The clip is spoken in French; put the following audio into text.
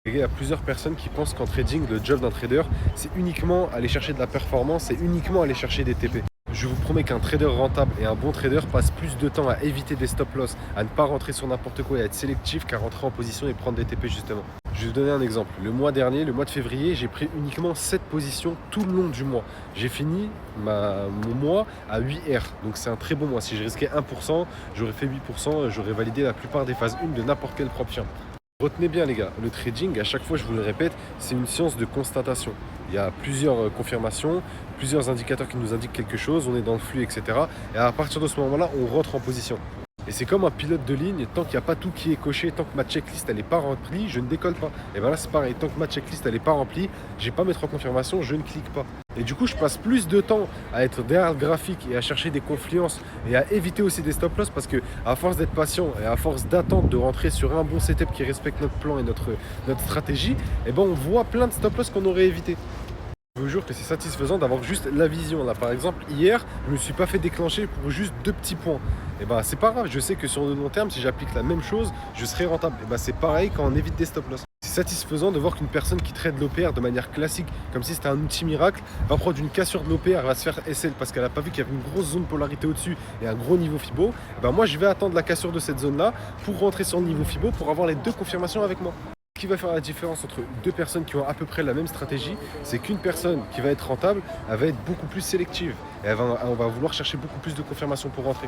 Les gars, il y a plusieurs personnes qui pensent qu'en trading, le job d'un trader, c'est uniquement aller chercher de la performance, c'est uniquement aller chercher des TP. Je vous promets qu'un trader rentable et un bon trader passe plus de temps à éviter des stop loss, à ne pas rentrer sur n'importe quoi et à être sélectif qu'à rentrer en position et prendre des TP justement. Je vais vous donner un exemple. Le mois dernier, le mois de février, j'ai pris uniquement 7 positions tout le long du mois. J'ai fini mon mois à 8 R. Donc c'est un très bon mois. Si je risquais 1%, j'aurais fait 8%, j'aurais validé la plupart des phases 1 de n'importe quel prop firme. Retenez bien les gars, le trading, à chaque fois je vous le répète, c'est une science de constatation. Il y a plusieurs confirmations, plusieurs indicateurs qui nous indiquent quelque chose, on est dans le flux, etc. Et à partir de ce moment-là, on rentre en position. Et c'est comme un pilote de ligne, tant qu'il n'y a pas tout qui est coché, tant que ma checklist elle n'est pas remplie, je ne décolle pas. Et bien là c'est pareil, tant que ma checklist elle n'est pas remplie, j'ai pas mettre en confirmation, je ne clique pas. Et du coup je passe plus de temps à être derrière le graphique et à chercher des confluences et à éviter aussi des stop loss parce que à force d'être patient et à force d'attendre de rentrer sur un bon setup qui respecte notre plan et notre stratégie, et ben on voit plein de stop loss qu'on aurait évité. Je vous jure que c'est satisfaisant d'avoir juste la vision. Là, par exemple, hier, je ne me suis pas fait déclencher pour juste 2 petits points. Et bah, c'est pas grave. Je sais que sur le long terme, si j'applique la même chose, je serai rentable. Et bah, c'est pareil quand on évite des stop loss. C'est satisfaisant de voir qu'une personne qui trade l'OPR de manière classique, comme si c'était un outil miracle, va prendre une cassure de l'OPR, va se faire SL parce qu'elle n'a pas vu qu'il y avait une grosse zone de polarité au-dessus et un gros niveau FIBO. Et bah, moi, je vais attendre la cassure de cette zone-là pour rentrer sur le niveau FIBO pour avoir les deux confirmations avec moi. Ce qui va faire la différence entre deux personnes qui ont à peu près la même stratégie, c'est qu'une personne qui va être rentable, elle va être beaucoup plus sélective. Et on va vouloir chercher beaucoup plus de confirmations pour rentrer.